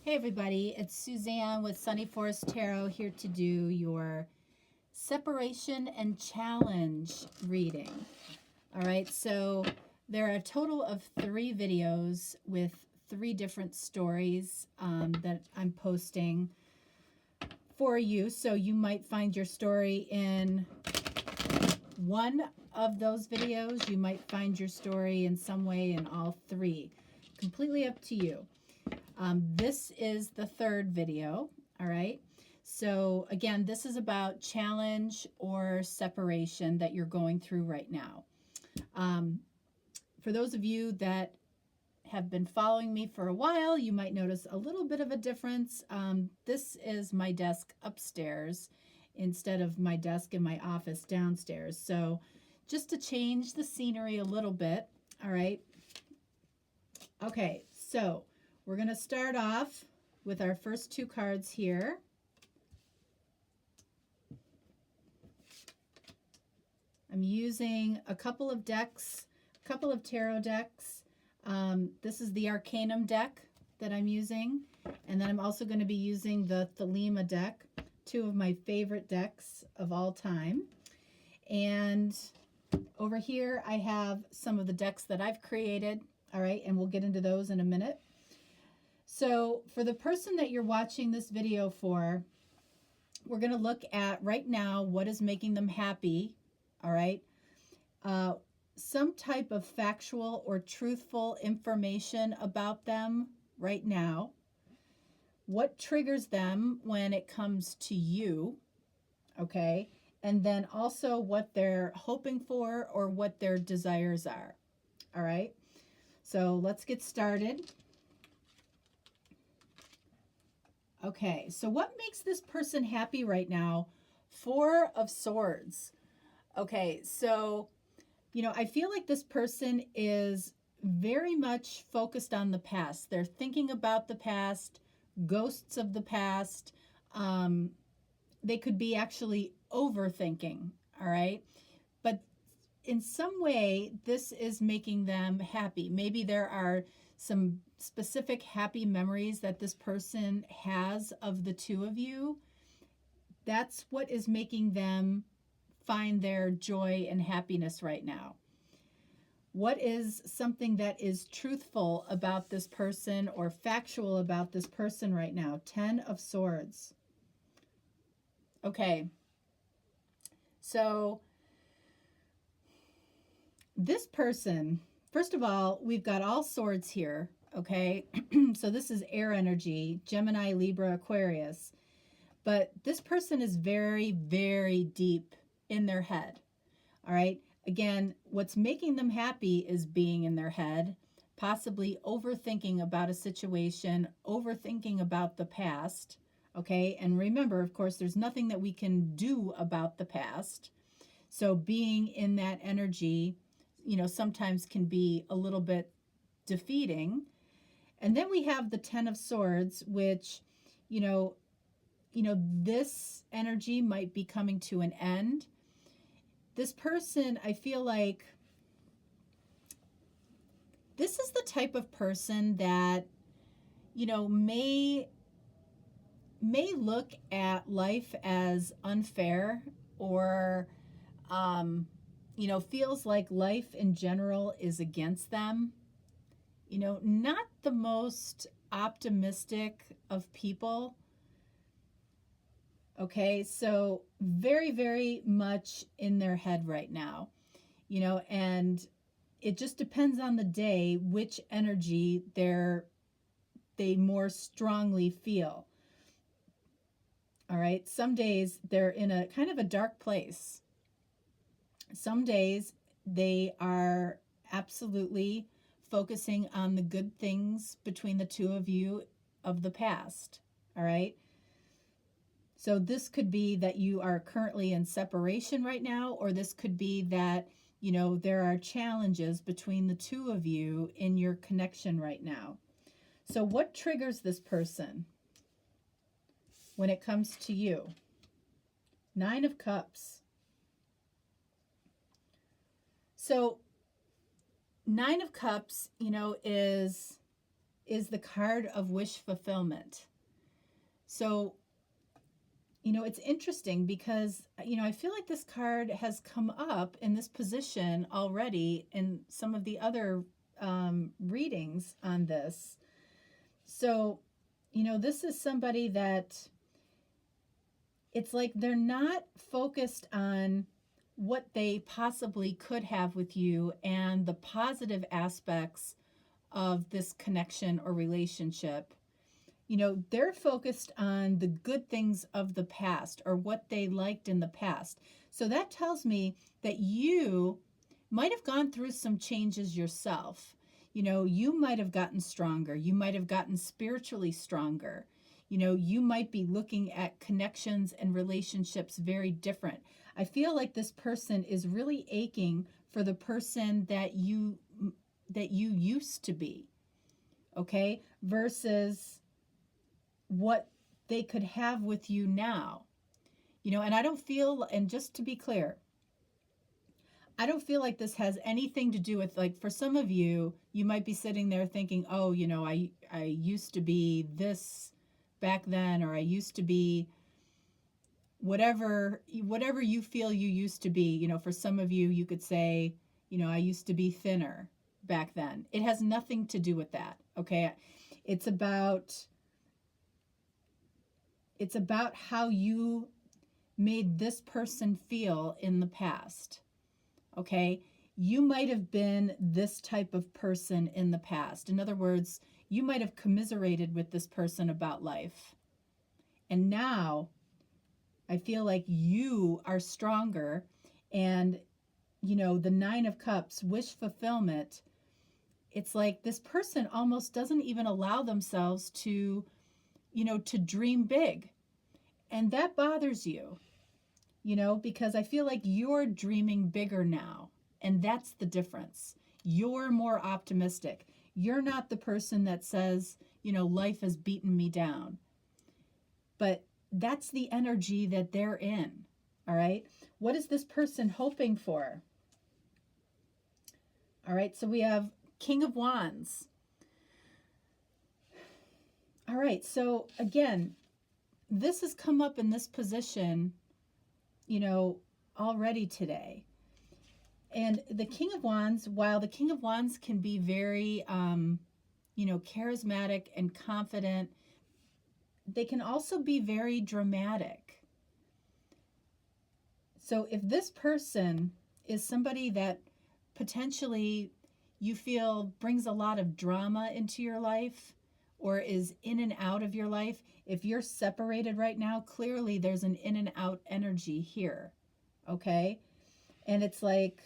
Hey everybody, it's Suzanne with Sunny Forest Tarot here to do your separation and challenge reading. All right, so there are a total of 3 videos with 3 different stories that I'm posting for you. So you might find your story in one of those videos. You might find your story in some way in all 3. Completely up to you. This is the 3rd video, all right? So again, this is about challenge or separation that you're going through right now. For those of you that have been following me for a while, you might notice a little bit of a difference. This is my desk upstairs instead of my desk in my office downstairs. So just to change the scenery a little bit, all right? Okay, so we're going to start off with our first 2 cards here. I'm using a couple of decks, a couple of tarot decks. This is the Arcanum deck that I'm using. And then I'm also going to be using the Thelema deck, 2 of my favorite decks of all time. And over here I have some of the decks that I've created. All right, and we'll get into those in a minute. So for the person that you're watching this video for, we're going to look at right now what is making them happy, all right? Some type of factual or truthful information about them right now. What triggers them when it comes to you, okay? And then also what they're hoping for or what their desires are, all right? So let's get started. Okay, so what makes this person happy right now? 4 of Swords. Okay, so, I feel like this person is very much focused on the past. They're thinking about the past, ghosts of the past. They could be actually overthinking, all right? But in some way, this is making them happy. Maybe there are some specific happy memories that this person has of the 2 of you. That's what is making them find their joy and happiness right now. What is something that is truthful about this person or factual about this person right now? 10 of Swords. Okay. So this person, first of all, we've got all swords here, okay? So this is air energy, Gemini, Libra, Aquarius. But this person is very, very deep in their head, all right? Again, what's making them happy is being in their head, possibly overthinking about a situation, overthinking about the past, okay? And remember, of course, there's nothing that we can do about the past. So being in that energy, sometimes can be a little bit defeating. And then we have the 10 of Swords, which, this energy might be coming to an end. This person, I feel like this is the type of person that, may look at life as unfair or, feels like life in general is against them. Not the most optimistic of people. Okay, so very, very much in their head right now, and it just depends on the day which energy they more strongly feel. All right, some days they're in a kind of a dark place. Some days they are absolutely focusing on the good things between the 2 of you of the past, all right? So this could be that you are currently in separation right now, or this could be that, there are challenges between the 2 of you in your connection right now. So what triggers this person when it comes to you? 9 of Cups. So 9 of Cups, is is the card of wish fulfillment. So, you know, it's interesting because, you know, I feel like this card has come up in this position already in some of the other readings on this. So, you know, this is somebody that it's like they're not focused on what they possibly could have with you and the positive aspects of this connection or relationship. You know, they're focused on the good things of the past or what they liked in the past. So that tells me that you might have gone through some changes yourself. You know, you might have gotten stronger. You might have gotten spiritually stronger. You know, you might be looking at connections and relationships very different. I feel like this person is really aching for the person that you used to be, okay, versus what they could have with you now. You know, and I don't feel, and just to be clear, I don't feel like this has anything to do with, like, for some of you, you might be sitting there thinking, oh, you know, I used to be this back then, or I used to be whatever you feel you used to be. You know, for some of you, you could say, you know, I used to be thinner back then. It has nothing to do with that, okay? It's about how you made this person feel in the past, okay? You might have been this type of person in the past. In other words, you might have commiserated with this person about life. And now I feel like you are stronger, and, you know, the Nine of Cups, wish fulfillment, it's like this person almost doesn't even allow themselves to, you know, to dream big. And that bothers you, you know, because I feel like you're dreaming bigger now. And that's the difference. You're more optimistic. You're not the person that says, you know, life has beaten me down. But that's the energy that they're in. All right. What is this person hoping for? All right. So we have King of Wands. All right. So again, this has come up in this position, you know, already today. And the King of Wands, while the King of Wands can be very, you know, charismatic and confident, they can also be very dramatic. So if this person is somebody that potentially you feel brings a lot of drama into your life or is in and out of your life, if you're separated right now, clearly there's an in and out energy here, okay? And it's like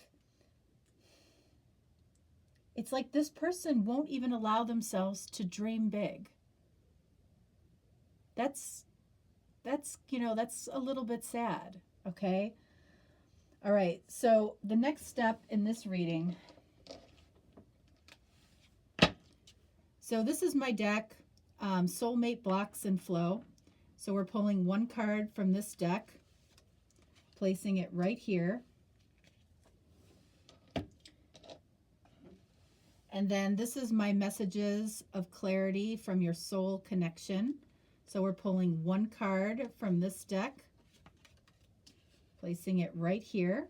this person won't even allow themselves to dream big. That's you know, that's a little bit sad, okay? All right, so the next step in this reading. So this is my deck, Soulmate Blocks and Flow. So we're pulling one card from this deck, placing it right here. And then this is my messages of clarity from your soul connection. So we're pulling one card from this deck, placing it right here.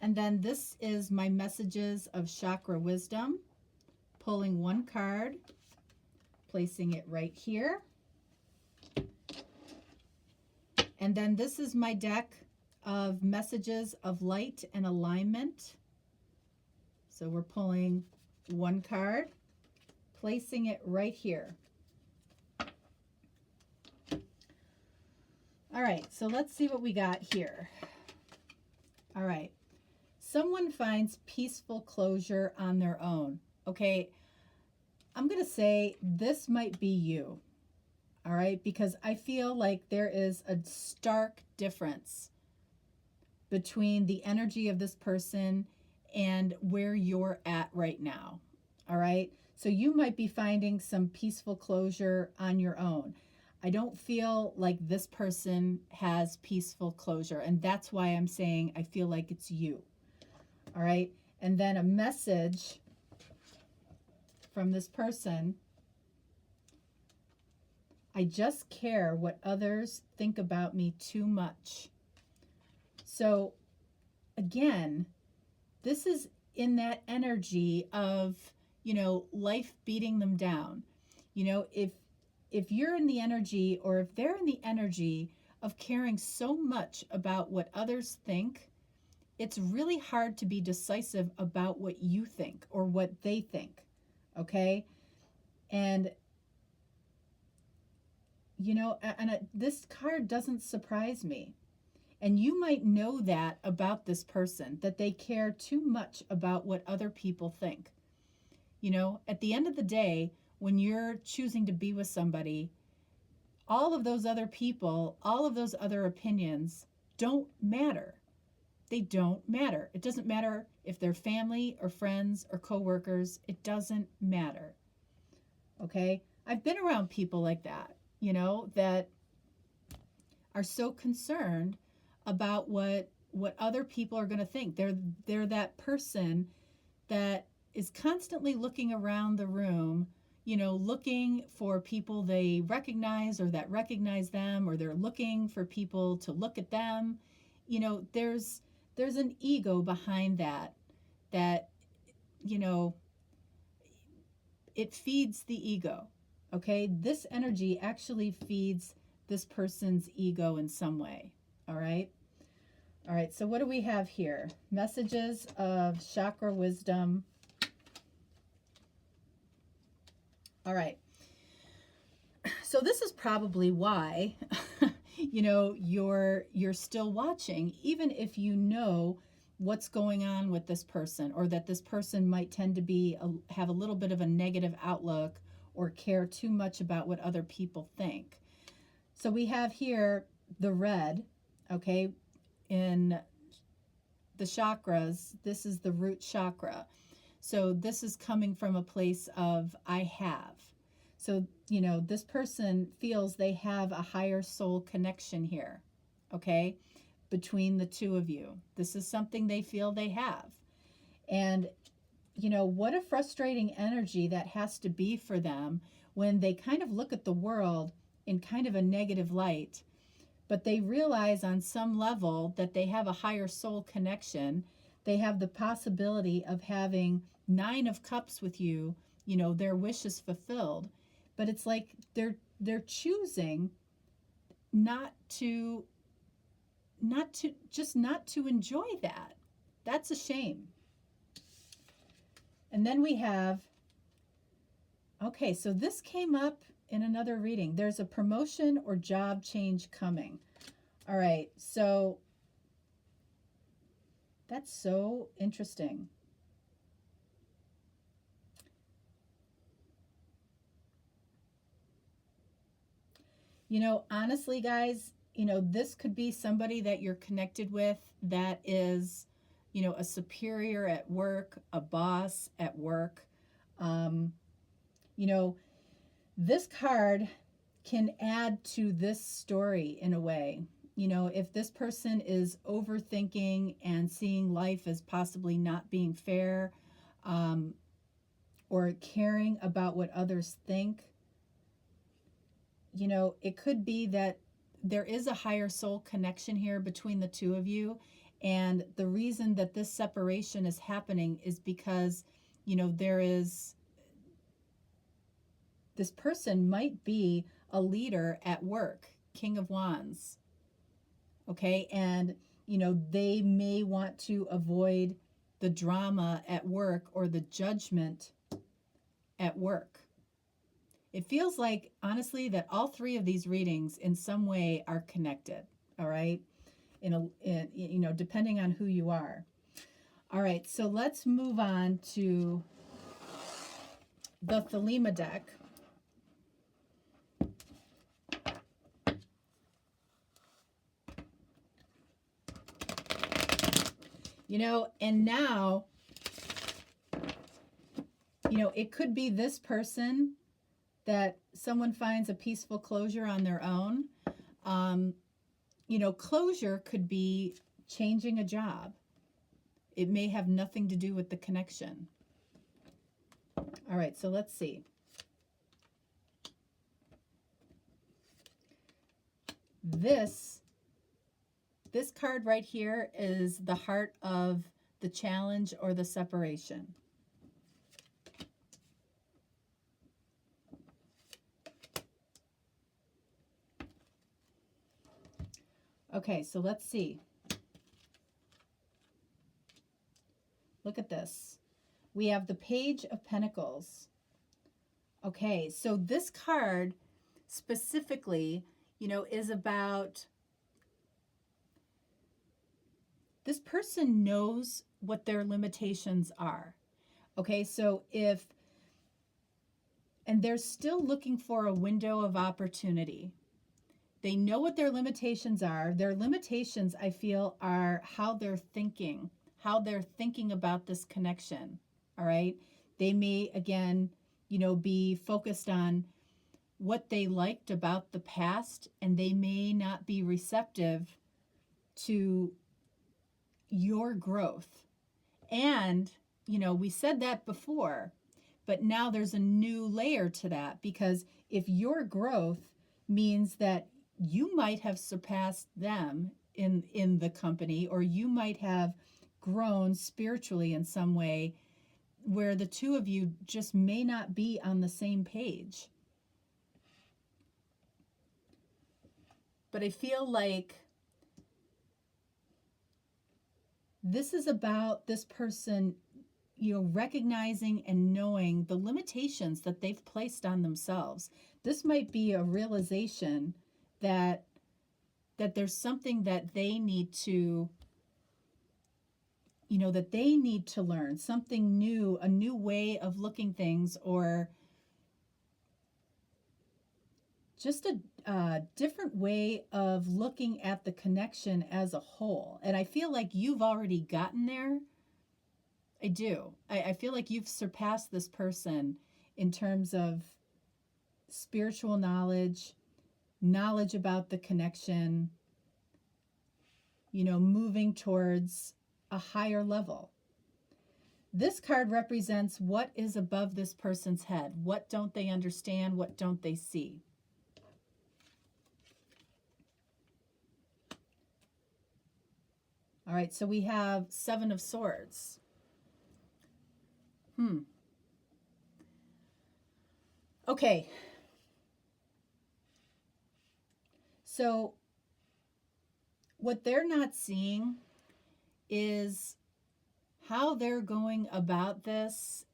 And then this is my messages of chakra wisdom, pulling one card, placing it right here. And then this is my deck of messages of light and alignment. So we're pulling one card, placing it right here. All right, so let's see what we got here. All right. Someone finds peaceful closure on their own. Okay, I'm going to say this might be you. All right, because I feel like there is a stark difference between the energy of this person and where you're at right now. All right, so you might be finding some peaceful closure on your own. I don't feel like this person has peaceful closure, and that's why I'm saying I feel like it's you. All right, and then a message from this person. I just care what others think about me too much. So again, this is in that energy of, life beating them down. If you're in the energy, or if they're in the energy of caring so much about what others think, it's really hard to be decisive about what you think or what they think. Okay? And this card doesn't surprise me. And you might know that about this person, that they care too much about what other people think. At the end of the day, when you're choosing to be with somebody, all of those other people, all of those other opinions don't matter. They don't matter. It doesn't matter if they're family or friends or coworkers. It doesn't matter. Okay? I've been around people like that, that are so concerned about what other people are going to think. They're that person that is constantly looking around the room, looking for people they recognize or that recognize them, or they're looking for people to look at them. There's an ego behind that, it feeds the ego. Okay? This energy actually feeds this person's ego in some way. All right? All right, so what do we have here? Messages of chakra wisdom. All right. So this is probably why, you're still watching, even if you know what's going on with this person, or that this person might tend to have a little bit of a negative outlook or care too much about what other people think. So we have here the red, okay, in the chakras. This is the root chakra. So this is coming from a place of I have. So, this person feels they have a higher soul connection here, okay, between the two of you. This is something they feel they have. And, what a frustrating energy that has to be for them when they kind of look at the world in kind of a negative light, but they realize on some level that they have a higher soul connection. They have the possibility of having 9 of cups with you, their wish is fulfilled. But it's like they're choosing not to enjoy that. That's a shame. And then we have, okay, so this came up in another reading. There's a promotion or job change coming. All right, so that's so interesting. Honestly, guys, this could be somebody that you're connected with that is, a superior at work, a boss at work. This card can add to this story in a way. If this person is overthinking and seeing life as possibly not being fair, or caring about what others think, it could be that there is a higher soul connection here between the two of you. And the reason that this separation is happening is because, this person might be a leader at work, King of Wands. Okay. And, they may want to avoid the drama at work or the judgment at work. It feels like, honestly, that all 3 of these readings in some way are connected, all right? Depending on who you are. All right, so let's move on to the Thelema deck. And now, it could be this person that someone finds a peaceful closure on their own. Closure could be changing a job. It may have nothing to do with the connection. All right, so let's see. This card right here is the heart of the challenge or the separation. Okay, so let's see. Look at this. We have the Page of Pentacles. Okay, so this card specifically, you know, is about this person knows what their limitations are. Okay, so and they're still looking for a window of opportunity. They know what their limitations are. Their limitations, I feel, are how they're thinking about this connection. All right. They may, again, you know, be focused on what they liked about the past, and they may not be receptive to your growth. And, you know, we said that before, but now there's a new layer to that, because if your growth means that you might have surpassed them in the company, or you might have grown spiritually in some way where the two of you just may not be on the same page. But I feel like this is about this person, you know, recognizing and knowing the limitations that they've placed on themselves. This might be a realization that there's something that they need to, you know, that they need to learn, something new, a new way of looking things, or just a different way of looking at the connection as a whole. And I feel like you've already gotten there. I do. I feel like you've surpassed this person in terms of spiritual knowledge about the connection, you know, moving towards a higher level. This card represents what is above this person's head. What don't they understand? What don't they see? All right, so we have Seven of Swords. Okay. So what they're not seeing is how they're going about this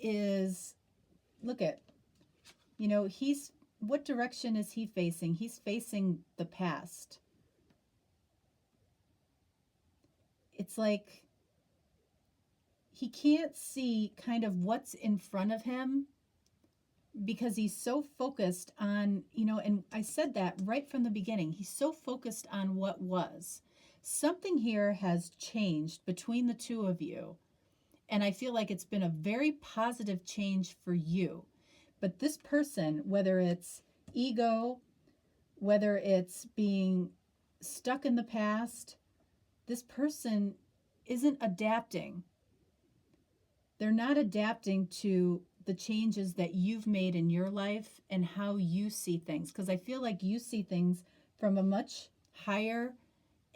is, look at, you know, what direction is he facing? He's facing the past. It's like he can't see kind of what's in front of him because he's so focused on, you know, and I said that right from the beginning. He's so focused on what was. Something here has changed between the two of you, and I feel like it's been a very positive change for you. But this person, whether it's ego, whether it's being stuck in the past, this person isn't adapting. They're not adapting to the changes that you've made in your life and how you see things. Because I feel like you see things from a much higher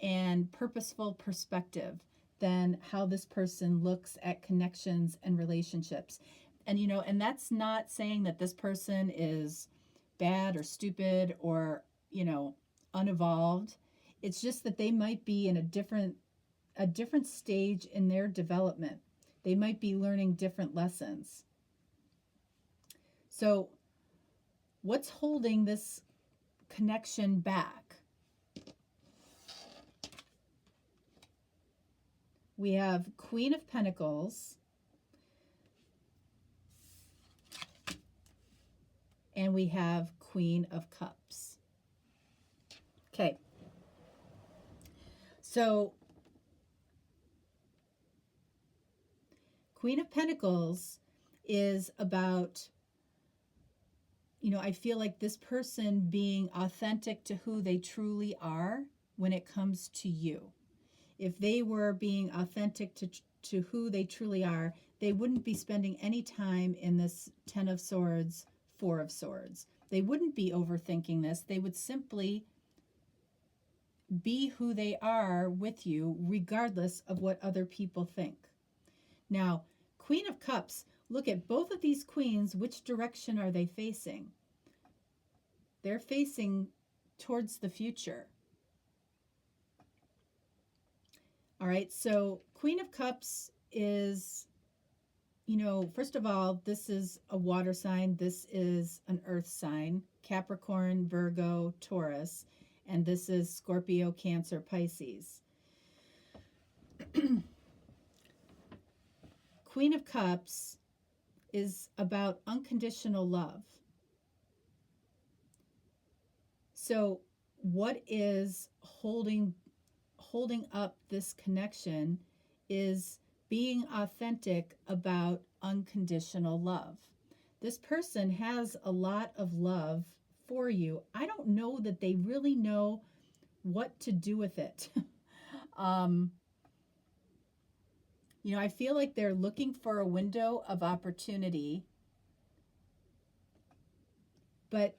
and purposeful perspective than how this person looks at connections and relationships. And, you know, and that's not saying that this person is bad or stupid or, you know, unevolved. It's just that they might be in a different stage in their development. They might be learning different lessons. So what's holding this connection back? We have Queen of Pentacles, and we have Queen of Cups. Okay. So Queen of Pentacles is about, you know, I feel like this person being authentic to who they truly are when it comes to you. If they were being authentic to who they truly are, they wouldn't be spending any time in this Ten of Swords, Four of Swords. They wouldn't be overthinking this. They would simply be who they are with you, regardless of what other people think. Now, Queen of Cups, look at both of these queens. Which direction are they facing? They're facing towards the future. All right, so Queen of Cups is, you know, first of all, this is a water sign. This is an earth sign, Capricorn, Virgo, Taurus, and this is Scorpio, Cancer, Pisces. Queen of Cups is about unconditional love. So what is holding up this connection is being authentic about unconditional love. This person has a lot of love for you. I don't know that they really know what to do with it. You know, I feel like they're looking for a window of opportunity, but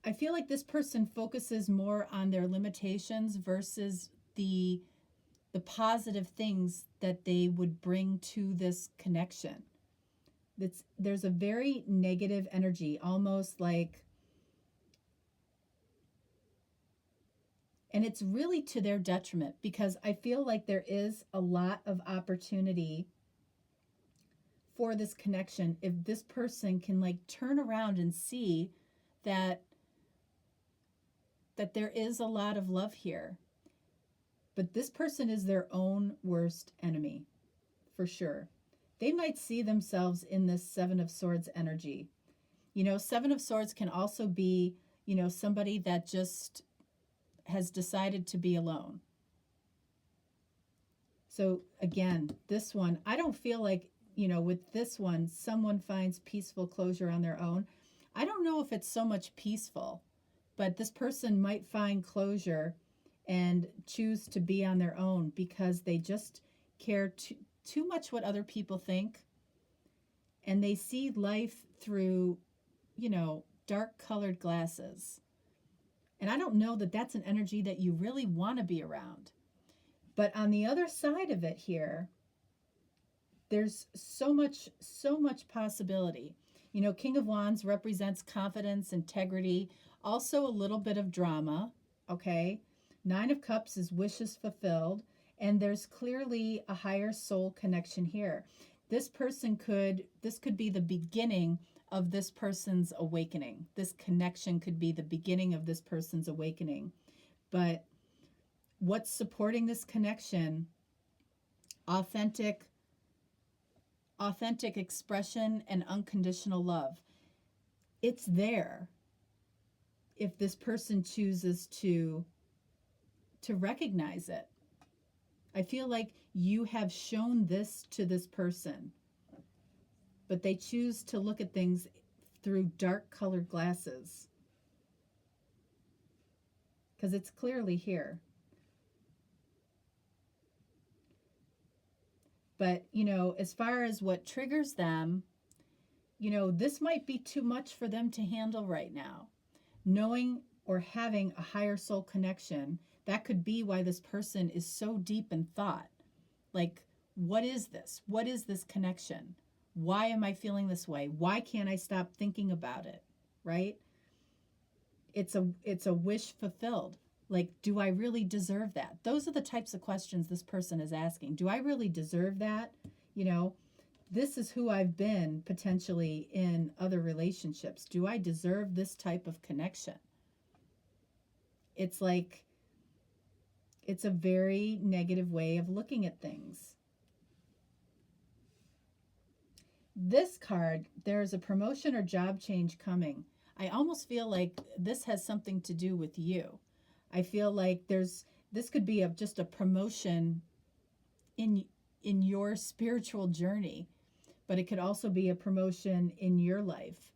I feel like this person focuses more on their limitations versus the positive things that they would bring to this connection. There's a very negative energy, almost like, and it's really to their detriment, because I feel like there is a lot of opportunity for this connection if this person can like turn around and see that there is a lot of love here. But this person is their own worst enemy, for sure. They might see themselves in this Seven of Swords energy. You know, Seven of Swords can also be, you know, somebody that just has decided to be alone. So again, this one, I don't feel like, you know, with this one, someone finds peaceful closure on their own. I don't know if it's so much peaceful, but this person might find closure and choose to be on their own because they just care too much what other people think. And they see life through, you know, dark colored glasses. And I don't know that that's an energy that you really want to be around. But on the other side of it here, there's so much possibility. You know, King of Wands represents confidence, integrity, also a little bit of drama, okay? Nine of Cups is wishes fulfilled, and there's clearly a higher soul connection here. This could be the beginning of this person's awakening. This connection could be the beginning of this person's awakening. But what's supporting this connection? Authentic expression and unconditional love. It's there if this person chooses to recognize it. I feel like you have shown this to this person, but they choose to look at things through dark colored glasses because it's clearly here. But, you know, as far as what triggers them, you know, this might be too much for them to handle right now. Knowing or having a higher soul connection, that could be why this person is so deep in thought. Like, what is this? What is this connection? Why am I feeling this way? Why can't I stop thinking about it? Right? It's a wish fulfilled. Like, do I really deserve that? Those are the types of questions this person is asking. Do I really deserve that? You know, this is who I've been potentially in other relationships. Do I deserve this type of connection? It's like, it's a very negative way of looking at things. This card, there's a promotion or job change coming. I almost feel like this has something to do with you. I feel like this could be just a promotion in your spiritual journey, but it could also be a promotion in your life.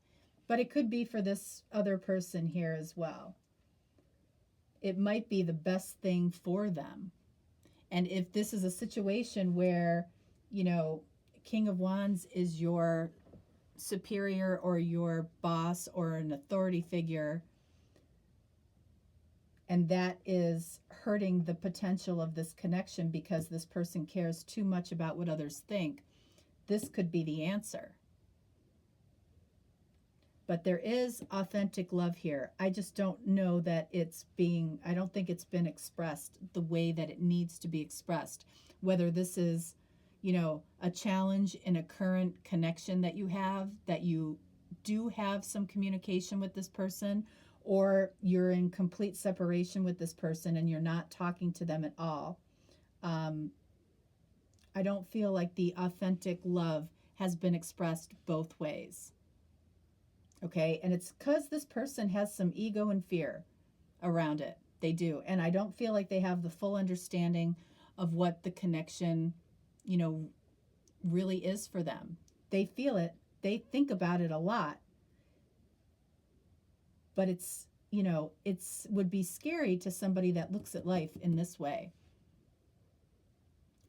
But it could be for this other person here as well. It might be the best thing for them. And if this is a situation where, you know, King of Wands is your superior or your boss or an authority figure, and that is hurting the potential of this connection because this person cares too much about what others think. This could be the answer. But there is authentic love here. I just don't know that I don't think it's been expressed the way that it needs to be expressed. Whether this is, a challenge in a current connection that you do have some communication with this person, or you're in complete separation with this person and you're not talking to them at all. I don't feel like the authentic love has been expressed both ways. Okay, and it's because this person has some ego and fear around it. They do. And I don't feel like they have the full understanding of what the connection, really is for them. They feel it, they think about it a lot, but it's would be scary to somebody that looks at life in this way.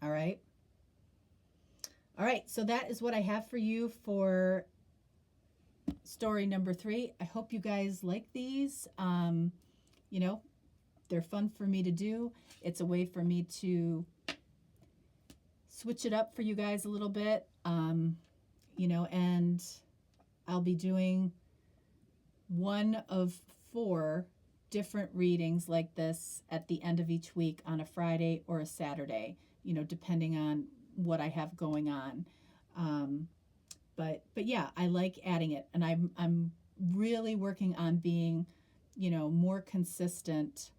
All right. So that is what I have for you for story number 3. I hope you guys like these. They're fun for me to do. It's a way for me to switch it up for you guys a little bit. And I'll be doing one of 4 different readings like this at the end of each week on a Friday or a Saturday, depending on what I have going on. But yeah, I like adding it, and I'm really working on being, more consistent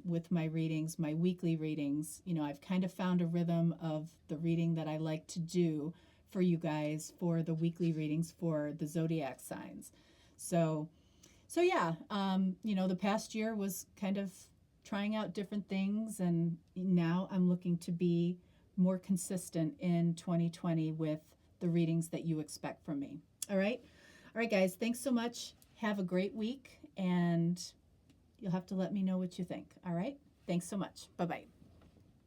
with my readings, my weekly readings. I've kind of found a rhythm of the reading that I like to do for you guys for the weekly readings for the zodiac signs. So yeah, the past year was kind of trying out different things, and now I'm looking to be more consistent in 2020 with the readings that you expect from me. All right, guys, thanks so much. Have a great week, and you'll have to let me know what you think. All right, thanks so much. Bye-bye.